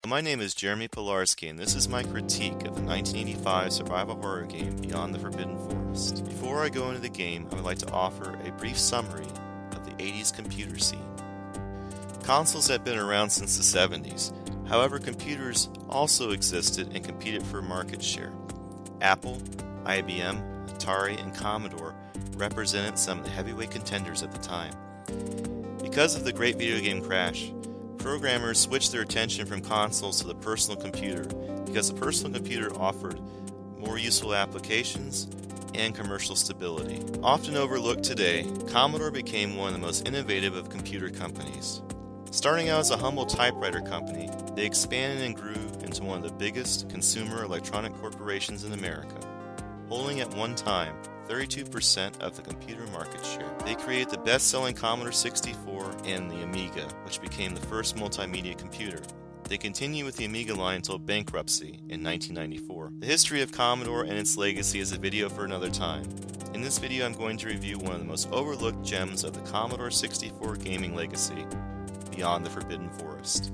My name is Jeremy Pilarski, and this is my critique of the 1985 survival horror game Beyond the Forbidden Forest. Before I go into the game, I would like to offer a brief summary of the 80s computer scene. Consoles have been around since the 70s. However, computers also existed and competed for market share. Apple, IBM, Atari, and Commodore represented some of the heavyweight contenders at the time. Because of the great video game crash, programmers switched their attention from consoles to the personal computer because the personal computer offered more useful applications and commercial stability. Often overlooked today, Commodore became one of the most innovative of computer companies. Starting out as a humble typewriter company, they expanded and grew into one of the biggest consumer electronic corporations in America, holding at one time 32% of the computer market share. They created the best-selling Commodore 64 and the Amiga, which became the first multimedia computer. They continued with the Amiga line until bankruptcy in 1994. The history of Commodore and its legacy is a video for another time. In this video, I'm going to review one of the most overlooked gems of the Commodore 64 gaming legacy, Beyond the Forbidden Forest.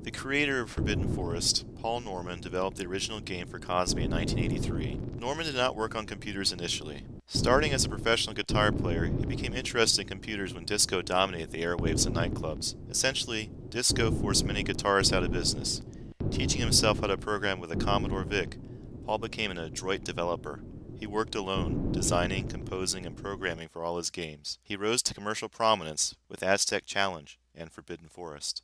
The creator of Forbidden Forest, Paul Norman, developed the original game for Cosby in 1983. Norman did not work on computers initially. Starting as a professional guitar player, he became interested in computers when disco dominated the airwaves in nightclubs. Essentially, disco forced many guitarists out of business. Teaching himself how to program with a Commodore VIC, Paul became an adroit developer. He worked alone, designing, composing, and programming for all his games. He rose to commercial prominence with Aztec Challenge and Forbidden Forest.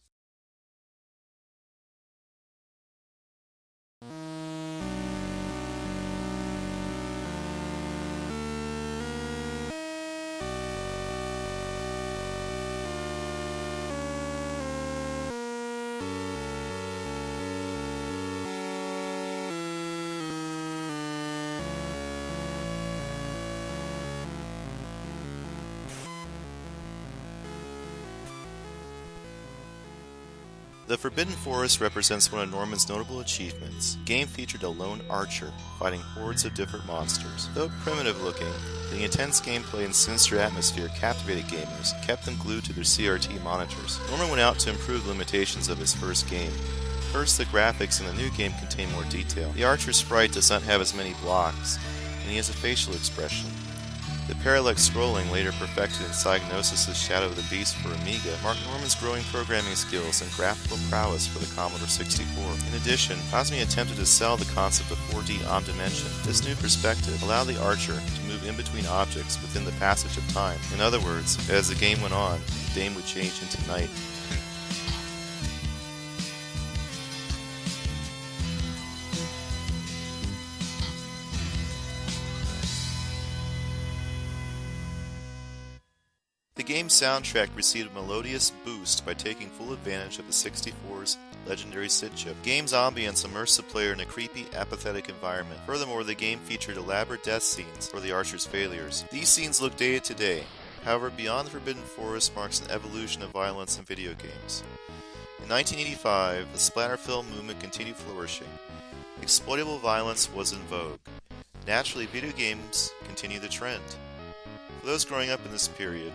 The Forbidden Forest represents one of Norman's notable achievements. The game featured a lone archer fighting hordes of different monsters. Though primitive looking, the intense gameplay and sinister atmosphere captivated gamers and kept them glued to their CRT monitors. Norman went out to improve the limitations of his first game. First, the graphics in the new game contain more detail. The archer's sprite does not have as many blocks, and he has a facial expression. The parallax scrolling, later perfected in Psygnosis' Shadow of the Beast for Amiga, marked Norman's growing programming skills and graphical prowess for the Commodore 64. In addition, Cosby attempted to sell the concept of 4D omnidimension. This new perspective allowed the archer to move in between objects within the passage of time. In other words, as the game went on, day would change into night. The game's soundtrack received a melodious boost by taking full advantage of the 64's legendary SID chip. The game's ambience immersed the player in a creepy, apathetic environment. Furthermore, the game featured elaborate death scenes for the archer's failures. These scenes look dated today. However, Beyond the Forbidden Forest marks an evolution of violence in video games. In 1985, the splatter film movement continued flourishing. Exploitable violence was in vogue. Naturally, video games continued the trend. For those growing up in this period,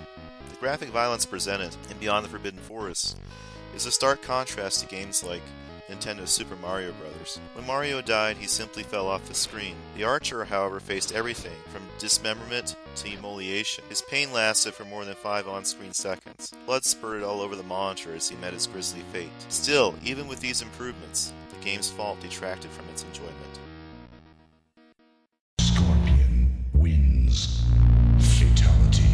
the graphic violence presented in Beyond the Forbidden Forest is a stark contrast to games like Nintendo's Super Mario Bros. When Mario died, he simply fell off the screen. The archer, however, faced everything from dismemberment to immolation. His pain lasted for more than 5 on-screen seconds. Blood spurted all over the monitor as he met his grisly fate. Still, even with these improvements, the game's fault detracted from its enjoyment. Scorpion wins. Fatality.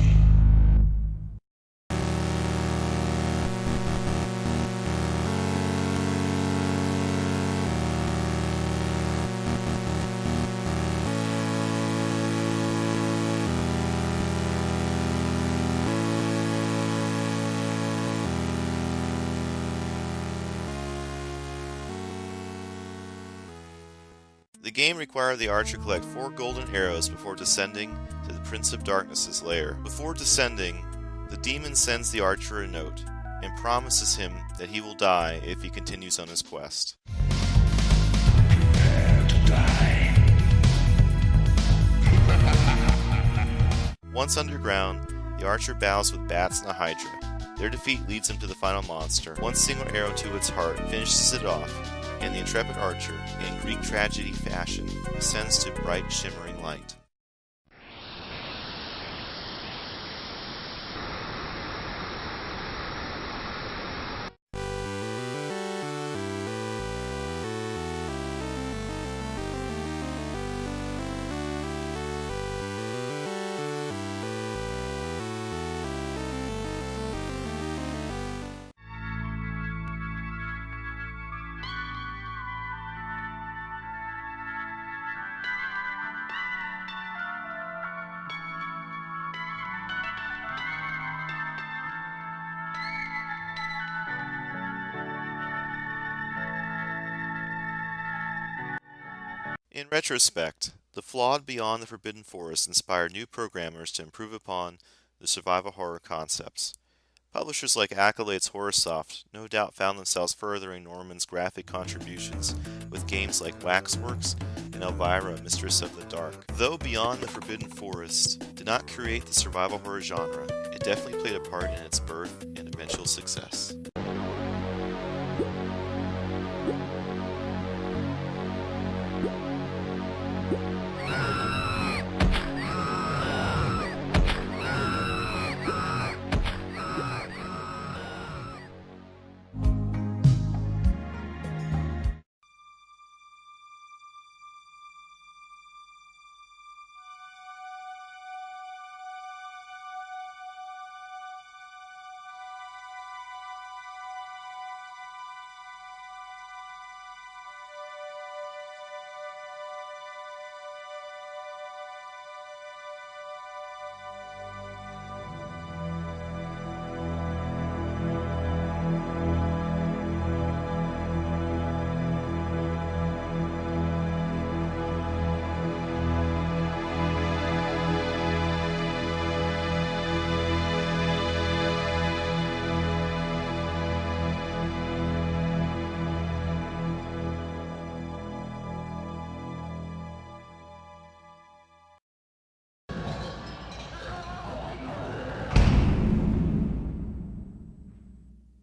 The game required the archer collect 4 golden arrows before descending to the Prince of Darkness' lair. Before descending, the demon sends the archer a note. and promises him that he will die if he continues on his quest. Prepare to die. Once underground, the archer battles with bats and a hydra. Their defeat leads him to the final monster. One single arrow to its heart finishes it off, and the intrepid archer, in Greek tragedy fashion, ascends to bright, shimmering light. In retrospect, the flawed Beyond the Forbidden Forest inspired new programmers to improve upon the survival horror concepts. Publishers like Accolade's Horrorsoft no doubt found themselves furthering Norman's graphic contributions with games like Waxworks and Elvira, Mistress of the Dark. Though Beyond the Forbidden Forest did not create the survival horror genre, it definitely played a part in its birth and eventual success.